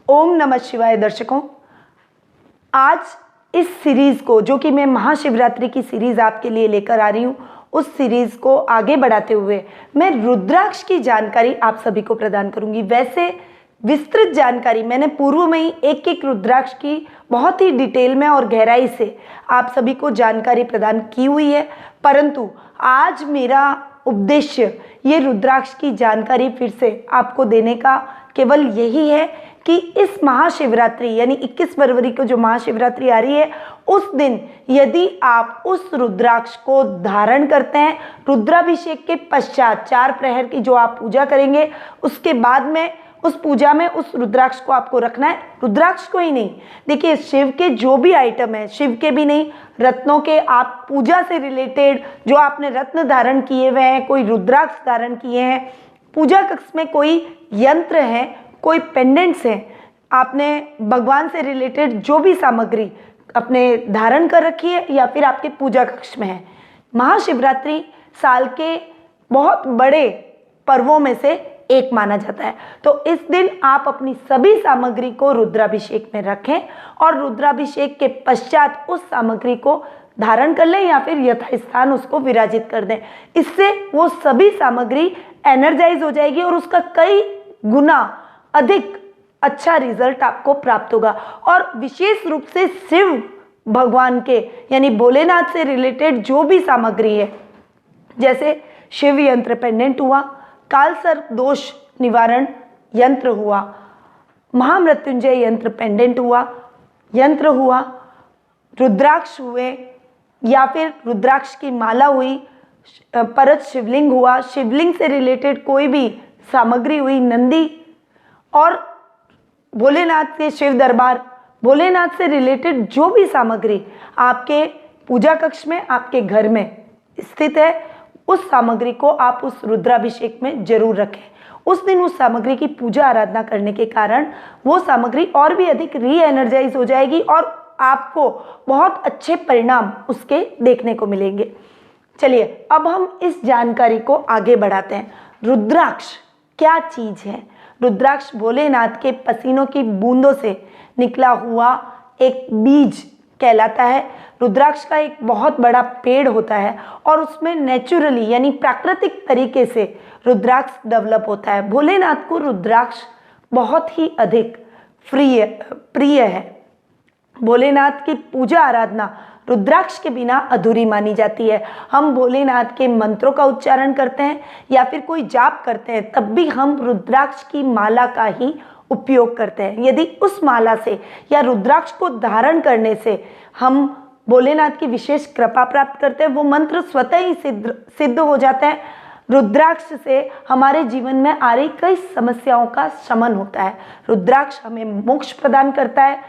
ओम नमः शिवाय दर्शकों, आज इस सीरीज़ को जो कि मैं महाशिवरात्रि की सीरीज़ आपके लिए लेकर आ रही हूँ, उस सीरीज़ को आगे बढ़ाते हुए मैं रुद्राक्ष की जानकारी आप सभी को प्रदान करूँगी। वैसे विस्तृत जानकारी मैंने पूर्व में ही एक एक रुद्राक्ष की बहुत ही डिटेल में और गहराई से आप सभी को जानकारी प्रदान की हुई है, परंतु आज मेरा उद्देश्य ये रुद्राक्ष की जानकारी फिर से आपको देने का केवल यही है कि इस महाशिवरात्रि यानी 21 फरवरी को जो महाशिवरात्रि आ रही है, उस दिन यदि आप उस रुद्राक्ष को धारण करते हैं, रुद्राभिषेक के पश्चात 4 प्रहर की जो आप पूजा करेंगे, उसके बाद में उस पूजा में उस रुद्राक्ष को आपको रखना है। रुद्राक्ष को ही नहीं, देखिए शिव के जो भी आइटम है, शिव के भी नहीं, रत्नों के, आप पूजा से रिलेटेड जो आपने रत्न धारण किए हुए हैं, कोई रुद्राक्ष धारण किए हैं, पूजा कक्ष में कोई यंत्र है, कोई पेंडेंट्स हैं, आपने भगवान से रिलेटेड जो भी सामग्री अपने धारण कर रखी है या फिर आपके पूजा कक्ष में है। महाशिवरात्रि साल के बहुत बड़े पर्वों में से एक माना जाता है, तो इस दिन आप अपनी सभी सामग्री को रुद्राभिषेक में रखें और रुद्राभिषेक के पश्चात उस सामग्री को धारण कर लें या फिर यथास्थान उसको विराजित कर दें। इससे वो सभी सामग्री एनर्जाइज हो जाएगी और उसका कई गुना अधिक अच्छा रिजल्ट आपको प्राप्त होगा। और विशेष रूप से शिव भगवान के यानी भोलेनाथ से रिलेटेड जो भी सामग्री है, जैसे शिव यंत्र पेंडेंट हुआ, काल सर्प दोष निवारण यंत्र हुआ, महामृत्युंजय यंत्र पेंडेंट यंत्र हुआ, रुद्राक्ष हुए या फिर रुद्राक्ष की माला हुई, परत शिवलिंग हुआ, शिवलिंग से रिलेटेड कोई भी सामग्री हुई, नंदी, और भोलेनाथ के शिव दरबार, भोलेनाथ से रिलेटेड जो भी सामग्री आपके पूजा कक्ष में, आपके घर में स्थित है, उस सामग्री को आप उस रुद्राभिषेक में जरूर रखें। उस दिन उस सामग्री की पूजा आराधना करने के कारण वो सामग्री और भी अधिक री एनर्जाइज हो जाएगी और आपको बहुत अच्छे परिणाम उसके देखने को मिलेंगे। चलिए अब हम इस जानकारी को आगे बढ़ाते हैं। रुद्राक्ष क्या चीज़ है? रुद्राक्ष भोलेनाथ के पसीनों की बूंदों से निकला हुआ एक बीज कहलाता है। रुद्राक्ष का एक बहुत बड़ा पेड़ होता है और उसमें नेचुरली यानी प्राकृतिक तरीके से रुद्राक्ष डेवलप होता है। भोलेनाथ को रुद्राक्ष बहुत ही अधिक प्रिय है। भोलेनाथ की पूजा आराधना रुद्राक्ष के बिना अधूरी मानी जाती है। हम भोलेनाथ के मंत्रों का उच्चारण करते हैं या फिर कोई जाप करते हैं, तब भी हम रुद्राक्ष की माला का ही उपयोग करते हैं। यदि उस माला से या रुद्राक्ष को धारण करने से हम भोलेनाथ की विशेष कृपा प्राप्त करते हैं, वो मंत्र स्वतः ही सिद्ध हो जाता है। रुद्राक्ष से हमारे जीवन में आ रही कई समस्याओं का शमन होता है। रुद्राक्ष हमें मोक्ष प्रदान करता है,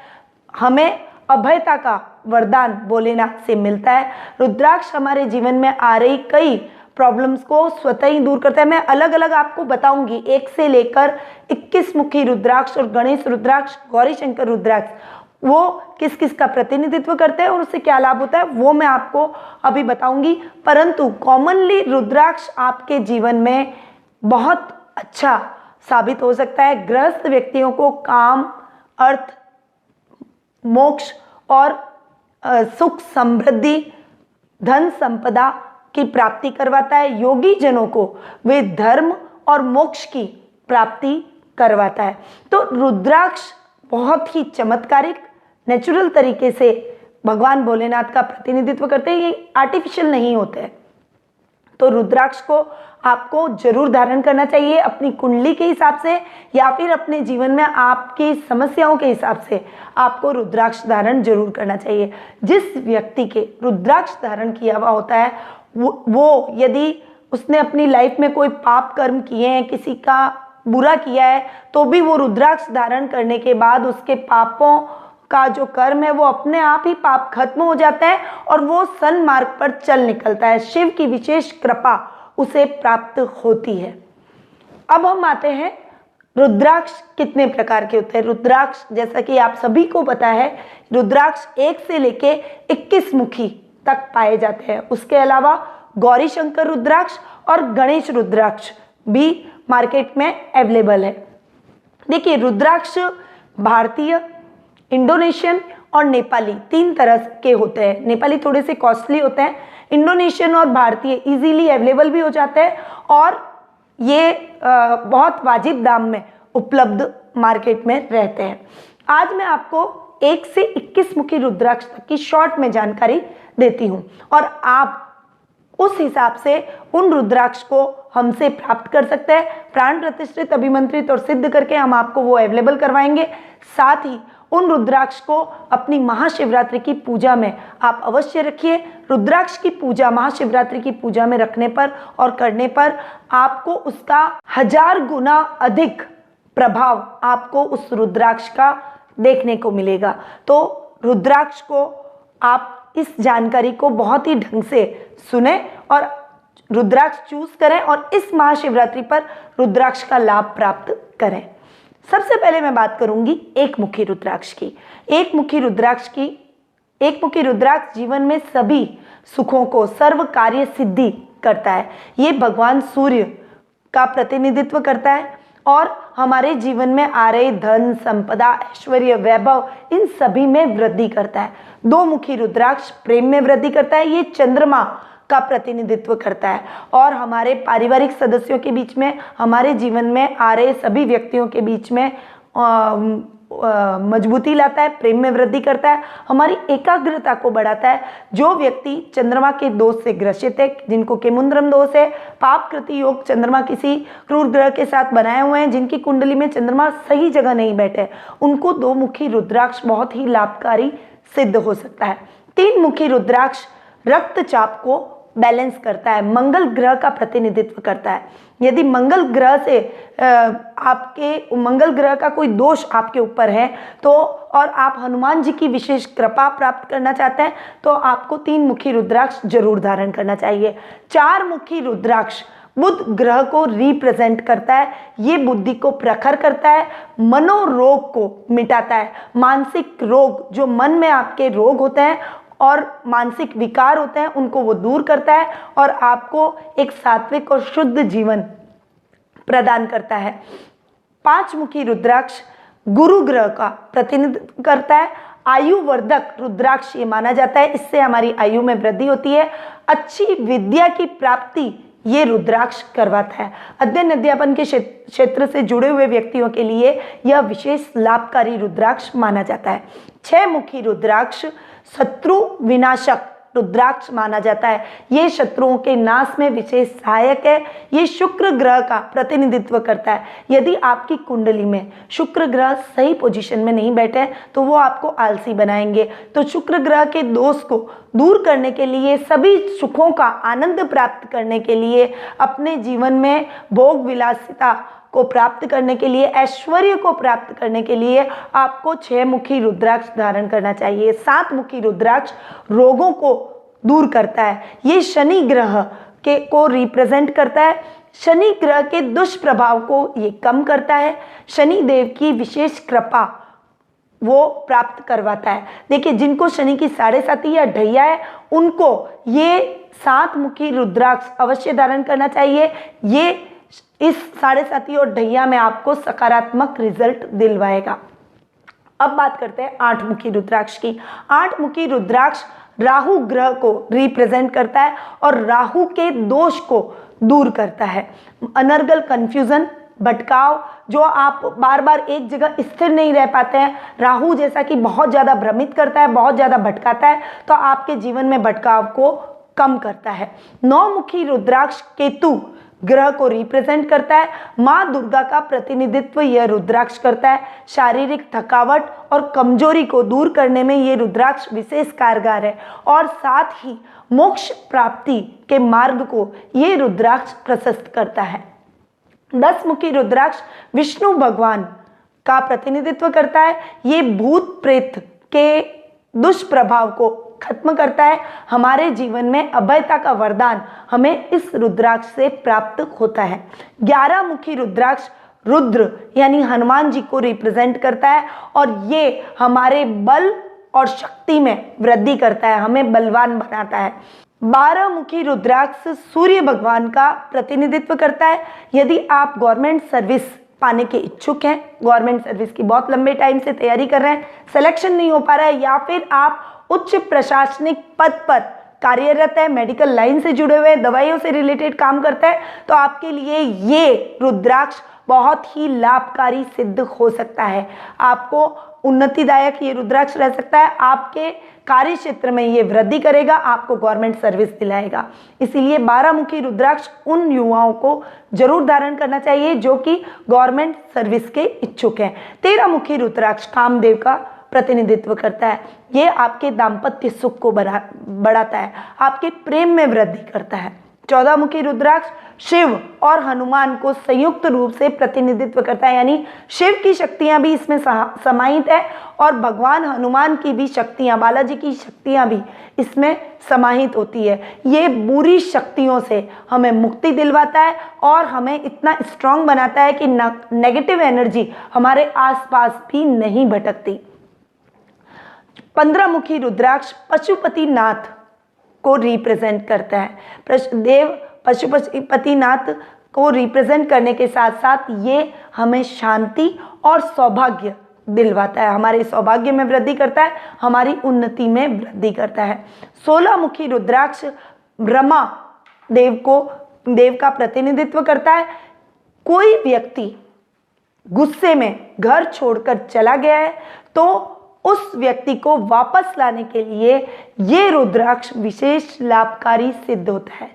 हमें अभयता का वरदान भोलेनाथ से मिलता है। रुद्राक्ष हमारे जीवन में आ रही कई प्रॉब्लम्स को स्वतः ही दूर करता है। मैं अलग अलग आपको बताऊंगी, 1 से लेकर 21 मुखी रुद्राक्ष और गणेश रुद्राक्ष, गौरी शंकर रुद्राक्ष, वो किस किस का प्रतिनिधित्व करते हैं और उससे क्या लाभ होता है वो मैं आपको अभी बताऊंगी। परंतु कॉमनली रुद्राक्ष आपके जीवन में बहुत अच्छा साबित हो सकता है। गृहस्थ व्यक्तियों को काम, अर्थ, मोक्ष और सुख, समृद्धि, धन संपदा की प्राप्ति करवाता है। योगी जनों को वे धर्म और मोक्ष की प्राप्ति करवाता है। तो रुद्राक्ष बहुत ही चमत्कारिक नेचुरल तरीके से भगवान भोलेनाथ का प्रतिनिधित्व करते हैं, ये आर्टिफिशियल नहीं होते हैं। तो रुद्राक्ष को आपको जरूर धारण करना चाहिए अपनी कुंडली के हिसाब से या फिर अपने जीवन में आपकी समस्याओं के हिसाब से आपको रुद्राक्ष धारण जरूर करना चाहिए। जिस व्यक्ति के रुद्राक्ष धारण किया हुआ होता है वो यदि उसने अपनी लाइफ में कोई पाप कर्म किए हैं, किसी का बुरा किया है, तो भी वो रुद्राक्ष धारण करने के बाद उसके पापों का जो कर्म है वो अपने आप ही पाप खत्म हो जाता है और वो सन्मार्ग पर चल निकलता है। शिव की विशेष कृपा उसे प्राप्त होती है। अब हम आते हैं रुद्राक्ष कितने प्रकार के होते हैं। रुद्राक्ष जैसा कि आप सभी को पता है, रुद्राक्ष 1 से लेके 21 मुखी तक पाए जाते हैं। उसके अलावा गौरी शंकर रुद्राक्ष और गणेश रुद्राक्ष भी मार्केट में अवेलेबल है। देखिए रुद्राक्ष भारतीय, इंडोनेशियन और नेपाली, 3 तरह के होते हैं। नेपाली थोड़े से कॉस्टली होते हैं, इंडोनेशियन और भारतीय इजीली अवेलेबल भी हो जाते हैं और ये बहुत वाजिब दाम में उपलब्ध मार्केट में रहते हैं। आज मैं आपको 1 से 21 मुखी रुद्राक्ष तक की शॉर्ट में जानकारी देती हूँ और आप उस हिसाब से उन रुद्राक्ष को हमसे प्राप्त कर सकते हैं। प्राण प्रतिष्ठित, अभिमंत्रित और सिद्ध करके हम आपको वो अवेलेबल करवाएंगे। साथ ही उन रुद्राक्ष को अपनी महाशिवरात्रि की पूजा में आप अवश्य रखिए। रुद्राक्ष की पूजा महाशिवरात्रि की पूजा में रखने पर और करने पर आपको उसका 1000 गुना अधिक प्रभाव आपको उस रुद्राक्ष का देखने को मिलेगा। तो रुद्राक्ष को आप इस जानकारी को बहुत ही ढंग से सुने और रुद्राक्ष चूज करें और इस महाशिवरात्रि पर रुद्राक्ष का लाभ प्राप्त करें। सबसे पहले मैं बात करूंगी एक मुखी रुद्राक्ष की। एक मुखी रुद्राक्ष जीवन में सभी सुखों को, सर्व कार्य सिद्धि करता है। ये भगवान सूर्य का प्रतिनिधित्व करता है और हमारे जीवन में आ रहे धन, संपदा, ऐश्वर्य, वैभव, इन सभी में वृद्धि करता है। 2 मुखी रुद्राक्ष प्रेम में वृद्धि करता है। ये चंद्रमा का प्रतिनिधित्व करता है और हमारे पारिवारिक सदस्यों के बीच में, हमारे जीवन में आ रहे सभी व्यक्तियों के बीच में मजबूती लाता है, प्रेम में वृद्धि करता है, हमारी एकाग्रता को बढ़ाता है। जो व्यक्ति चंद्रमा के दोष से ग्रसित है, जिनको केमुंद्रम दोष है, पाप कृति योग चंद्रमा किसी क्रूर ग्रह के साथ बनाए हुए हैं, जिनकी कुंडली में चंद्रमा सही जगह नहीं बैठे, उनको 2 मुखी रुद्राक्ष बहुत ही लाभकारी सिद्ध हो सकता है। 3 मुखी रुद्राक्ष रक्तचाप को बैलेंस करता है, मंगल ग्रह का प्रतिनिधित्व करता है। यदि मंगल ग्रह का कोई दोष आपके ऊपर है तो और आप हनुमान जी की विशेष कृपा प्राप्त करना चाहते हैं तो आपको 3 मुखी रुद्राक्ष जरूर धारण करना चाहिए। 4 मुखी रुद्राक्ष बुध ग्रह को रिप्रेजेंट करता है। ये बुद्धि को प्रखर करता है, मनोरोग को मिटाता है। मानसिक रोग, जो मन में आपके रोग होते हैं और मानसिक विकार होते हैं, उनको वो दूर करता है और आपको एक सात्विक और शुद्ध जीवन प्रदान करता है। 5 मुखी रुद्राक्ष गुरु ग्रह का प्रतिनिधित्व करता है। आयुवर्धक रुद्राक्ष ये माना जाता है, इससे हमारी आयु में वृद्धि होती है। अच्छी विद्या की प्राप्ति ये रुद्राक्ष करवाता है। अध्ययन अध्यापन के क्षेत्र से जुड़े हुए व्यक्तियों के लिए यह विशेष लाभकारी रुद्राक्ष माना जाता है। 6 मुखी रुद्राक्ष शत्रु विनाशक रुद्राक्ष माना जाता है। ये शत्रुओं के नाश में विशेष सहायक है। ये शुक्र ग्रह का प्रतिनिधित्व करता है। यदि आपकी कुंडली में शुक्र ग्रह सही पोजीशन में नहीं बैठे तो वो आपको आलसी बनाएंगे। तो शुक्र ग्रह के दोष को दूर करने के लिए, सभी सुखों का आनंद प्राप्त करने के लिए, अपने जीवन में भोग विलासिता को प्राप्त करने के लिए, ऐश्वर्य को प्राप्त करने के लिए आपको 6 मुखी रुद्राक्ष धारण करना चाहिए। 7 मुखी रुद्राक्ष रोगों को दूर करता है। ये शनि ग्रह को रिप्रेजेंट करता है। शनि ग्रह के दुष्प्रभाव को ये कम करता है। शनि देव की विशेष कृपा वो प्राप्त करवाता है। देखिए, जिनको शनि की 7.5 या ढैया है, उनको ये 7 मुखी रुद्राक्ष अवश्य धारण करना चाहिए। ये इस 7.5 और ढैया में आपको सकारात्मक रिजल्ट दिलवाएगा। अब बात करते हैं 8 मुखी रुद्राक्ष की। 8 मुखी रुद्राक्ष राहु ग्रह को रिप्रेजेंट करता है और राहु के दोष को दूर करता है। अनर्गल, कंफ्यूजन, भटकाव, जो आप बार बार एक जगह स्थिर नहीं रह पाते हैं, राहु जैसा कि बहुत ज़्यादा भ्रमित करता है, बहुत ज़्यादा भटकाता है, तो आपके जीवन में भटकाव को कम करता है। 9 मुखी रुद्राक्ष केतु ग्रह को रिप्रेजेंट करता है। माँ दुर्गा का प्रतिनिधित्व यह रुद्राक्ष करता है। शारीरिक थकावट और कमजोरी को दूर करने में यह रुद्राक्ष विशेष कारगर है और साथ ही मोक्ष प्राप्ति के मार्ग को यह रुद्राक्ष प्रशस्त करता है। 10 मुखी रुद्राक्ष विष्णु भगवान का प्रतिनिधित्व करता है। ये भूत प्रेत के दुष्प्रभाव को खत्म करता है। हमारे जीवन में अभयता का वरदान हमें इस रुद्राक्ष से प्राप्त होता है। 11 मुखी रुद्राक्ष रुद्र यानी हनुमान जी को रिप्रेजेंट करता है और ये हमारे बल और शक्ति में वृद्धि करता है, हमें बलवान बनाता है। 12 मुखी रुद्राक्ष सूर्य भगवान का प्रतिनिधित्व करता है। यदि आप गवर्नमेंट सर्विस पाने के इच्छुक हैं, गवर्नमेंट सर्विस की बहुत लंबे टाइम से तैयारी कर रहे हैं, सिलेक्शन नहीं हो पा रहा है, या फिर आप उच्च प्रशासनिक पद पर कार्यरत है, मेडिकल लाइन से जुड़े हुए हैं, दवाइयों से रिलेटेड काम करते हैं, तो आपके लिए ये रुद्राक्ष बहुत ही लाभकारी सिद्ध हो सकता है। आपको उन्नतिदायक ये रुद्राक्ष रह सकता है, आपके कार्य क्षेत्र में ये वृद्धि करेगा, आपको गवर्नमेंट सर्विस दिलाएगा। इसीलिए 12 मुखी रुद्राक्ष उन युवाओं को जरूर धारण करना चाहिए जो कि गवर्नमेंट सर्विस के इच्छुक हैं। 13 मुखी रुद्राक्ष कामदेव का प्रतिनिधित्व करता है। ये आपके दाम्पत्य सुख को बढ़ाता है, आपके प्रेम में वृद्धि करता है। 14 मुखी रुद्राक्ष शिव और हनुमान को संयुक्त रूप से प्रतिनिधित्व करता है, यानी शिव की शक्तियां भी इसमें समाहित है और भगवान हनुमान की भी शक्तियां, बालाजी की शक्तियां भी इसमें समाहित होती है। ये बुरी शक्तियों से हमें मुक्ति दिलवाता है और हमें इतना स्ट्रांग बनाता है कि नेगेटिव एनर्जी हमारे आसपास भी नहीं भटकती। 15 मुखी रुद्राक्ष पशुपतिनाथ को रिप्रेजेंट करता है। देव पशुपतिनाथ को रिप्रेजेंट करने के साथ साथ ये हमें शांति और सौभाग्य दिलवाता है, हमारे सौभाग्य में वृद्धि करता है, हमारी उन्नति में वृद्धि करता है। 16 मुखी रुद्राक्ष ब्रह्मा देव का प्रतिनिधित्व करता है। कोई व्यक्ति गुस्से में घर छोड़कर चला गया है तो उस व्यक्ति को वापस लाने के लिए ये रुद्राक्ष विशेष लाभकारी सिद्ध होता है।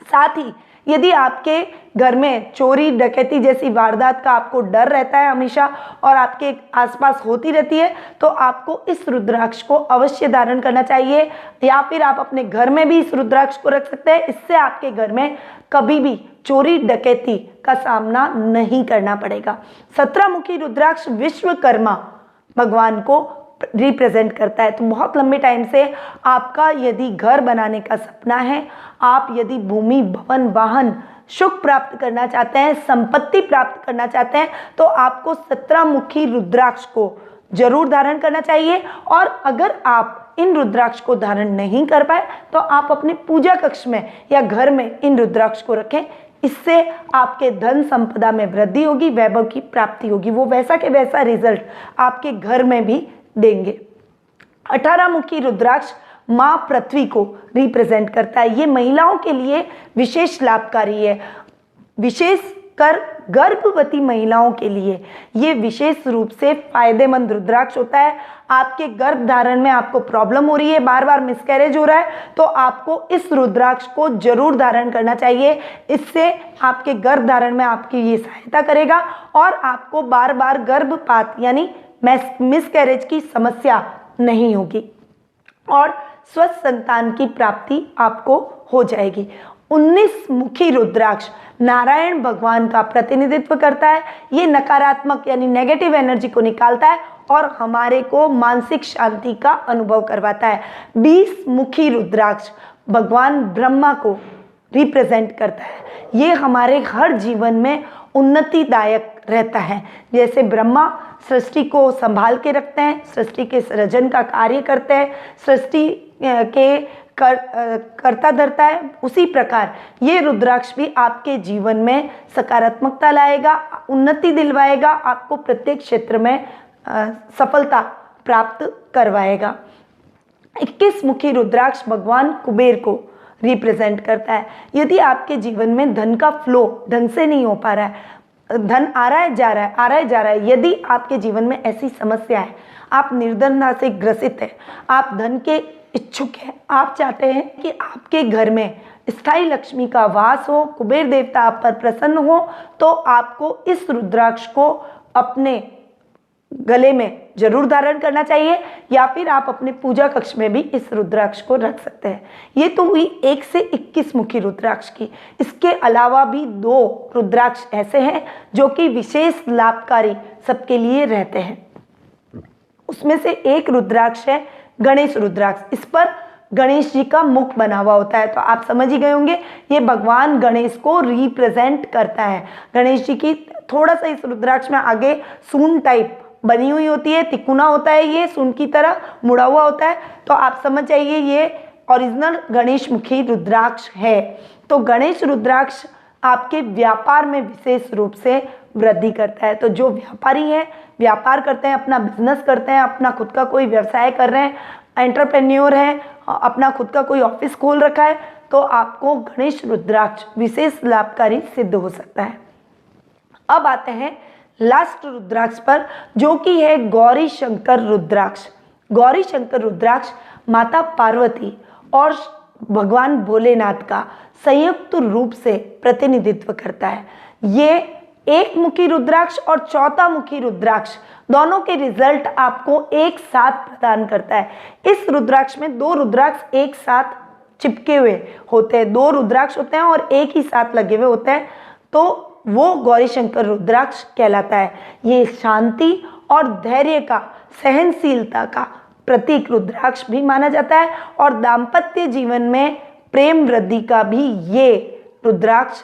साथ ही यदि आपके घर में चोरी डकैती जैसी वारदात का आपको डर रहता है हमेशा और आपके आसपास होती रहती है, तो आपको इस रुद्राक्ष को अवश्य धारण करना चाहिए, या फिर आप अपने घर में भी इस रुद्राक्ष को रख सकते हैं। इससे आपके घर में कभी भी चोरी डकैती का सामना नहीं करना पड़ेगा। 17 मुखी रुद्राक्ष विश्वकर्मा भगवान को रिप्रेजेंट करता है। तो बहुत लंबे टाइम से आपका यदि घर बनाने का सपना है, आप यदि भूमि भवन वाहन सुख प्राप्त करना चाहते हैं, संपत्ति प्राप्त करना चाहते हैं, तो आपको 17 मुखी रुद्राक्ष को जरूर धारण करना चाहिए। और अगर आप इन रुद्राक्ष को धारण नहीं कर पाए तो आप अपने पूजा कक्ष में या घर में इन रुद्राक्ष को रखें। इससे आपके धन संपदा में वृद्धि होगी, वैभव की प्राप्ति होगी, वो वैसा के वैसा रिजल्ट आपके घर में भी देंगे। 18 मुखी रुद्राक्ष माँ पृथ्वी को रिप्रेजेंट करता है। ये महिलाओं के लिए विशेष लाभकारी है, विशेषकर गर्भवती महिलाओं के लिए ये विशेष रूप से फायदेमंद रुद्राक्ष होता है। आपके गर्भ धारण में आपको प्रॉब्लम हो रही है, बार बार मिसकैरेज हो रहा है, तो आपको इस रुद्राक्ष को जरूर धारण करना चाहिए। इससे आपके गर्भ धारण में आपकी ये सहायता करेगा और आपको बार बार गर्भपात यानी मिसकैरेज की समस्या नहीं होगी और स्वस्थ संतान की प्राप्ति आपको हो जाएगी। 19 मुखी रुद्राक्ष नारायण भगवान का प्रतिनिधित्व करता है। ये नकारात्मक यानी नेगेटिव एनर्जी को निकालता है और हमारे को मानसिक शांति का अनुभव करवाता है। 20 मुखी रुद्राक्ष भगवान ब्रह्मा को रिप्रेजेंट करता है। ये हमारे हर जीवन में उन्नतिदायक रहता है। जैसे ब्रह्मा सृष्टि को संभाल के रखते हैं, सृष्टि के सृजन का कार्य करते हैं, सृष्टि के करता धरता है, उसी प्रकार ये रुद्राक्ष भी आपके जीवन में सकारात्मकता लाएगा, उन्नति दिलवाएगा, आपको प्रत्येक क्षेत्र में सफलता प्राप्त करवाएगा। 21 मुखी रुद्राक्ष भगवान कुबेर को रिप्रेजेंट करता है। यदि आपके जीवन में धन का फ्लो ढंग से नहीं हो पा रहा है, धन आ रहा है जा रहा है, आ रहा है जा रहा है, यदि आपके जीवन में ऐसी समस्या है, आप निर्धनता से ग्रसित है, आप धन के इच्छुक हैं, आप चाहते हैं कि आपके घर में स्थायी लक्ष्मी का वास हो, कुबेर देवता आप पर प्रसन्न हो, तो आपको इस रुद्राक्ष को अपने गले में जरूर धारण करना चाहिए, या फिर आप अपने पूजा कक्ष में भी इस रुद्राक्ष को रख सकते हैं। ये तो हुई 1 से 21 मुखी रुद्राक्ष की। इसके अलावा भी 2 रुद्राक्ष ऐसे हैं जो कि विशेष लाभकारी सबके लिए रहते हैं। उसमें से एक रुद्राक्ष है गणेश रुद्राक्ष। इस पर गणेश जी का मुख बना हुआ होता है, तो आप समझ ही गए होंगे ये भगवान गणेश को रिप्रेजेंट करता है। गणेश जी की थोड़ा सा इस रुद्राक्ष में आगे सूंड टाइप बनी हुई होती है, तिकोना होता है, ये सूंड की तरह मुड़ा हुआ होता है, तो आप समझ जाइए ये ओरिजिनल गणेश मुखी रुद्राक्ष है। तो गणेश रुद्राक्ष आपके व्यापार में विशेष रूप से वृद्धि करता है। तो जो व्यापारी हैं, व्यापार करते हैं, अपना बिजनेस करते हैं, अपना खुद का कोई व्यवसाय कर रहे हैं, एंटरप्रेन्योर हैं, अपना खुद का कोई ऑफिस खोल रखा है, तो आपको गणेश रुद्राक्ष विशेष लाभकारी सिद्ध हो सकता है। अब आते हैं लास्ट रुद्राक्ष पर, जो कि है गौरी शंकर रुद्राक्ष। गौरी शंकर रुद्राक्ष माता पार्वती और भगवान भोलेनाथ का संयुक्त रूप से प्रतिनिधित्व करता है। ये एक मुखी रुद्राक्ष और चौथा मुखी रुद्राक्ष दोनों के रिजल्ट आपको एक साथ प्रदान करता है। इस रुद्राक्ष में दो रुद्राक्ष एक साथ चिपके हुए होते हैं, दो रुद्राक्ष होते हैं और एक ही साथ लगे हुए होते हैं, तो वो गौरी शंकर रुद्राक्ष कहलाता है। ये शांति और धैर्य का, सहनशीलता का प्रतीक रुद्राक्ष भी माना जाता है और दाम्पत्य जीवन में प्रेम वृद्धि का भी ये रुद्राक्ष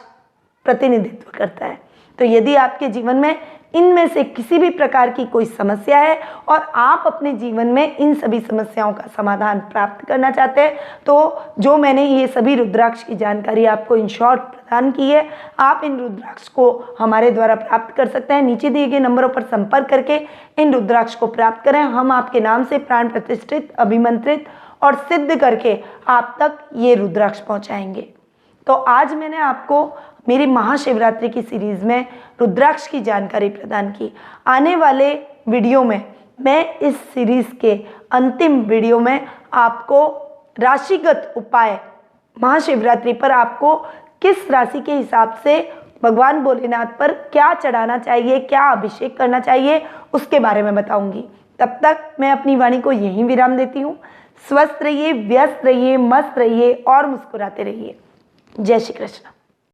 प्रतिनिधित्व करता है। तो यदि आपके जीवन में इनमें से किसी भी प्रकार की कोई समस्या है और आप अपने जीवन में इन सभी समस्याओं का समाधान प्राप्त करना चाहते हैं, तो जो मैंने ये सभी रुद्राक्ष की जानकारी आपको इन शॉर्ट प्रदान की है, आप इन रुद्राक्ष को हमारे द्वारा प्राप्त कर सकते हैं। नीचे दिए गए नंबरों पर संपर्क करके इन रुद्राक्ष को प्राप्त करें। हम आपके नाम से प्राण प्रतिष्ठित, अभिमंत्रित और सिद्ध करके आप तक ये रुद्राक्ष पहुँचाएंगे। तो आज मैंने आपको मेरी महाशिवरात्रि की सीरीज़ में रुद्राक्ष की जानकारी प्रदान की। आने वाले वीडियो में मैं इस सीरीज़ के अंतिम वीडियो में आपको राशिगत उपाय, महाशिवरात्रि पर आपको किस राशि के हिसाब से भगवान भोलेनाथ पर क्या चढ़ाना चाहिए, क्या अभिषेक करना चाहिए, उसके बारे में बताऊंगी। तब तक मैं अपनी वाणी को यहीं विराम देती हूँ। स्वस्थ रहिए, व्यस्त रहिए, मस्त रहिए और मुस्कुराते रहिए। जय श्री कृष्ण।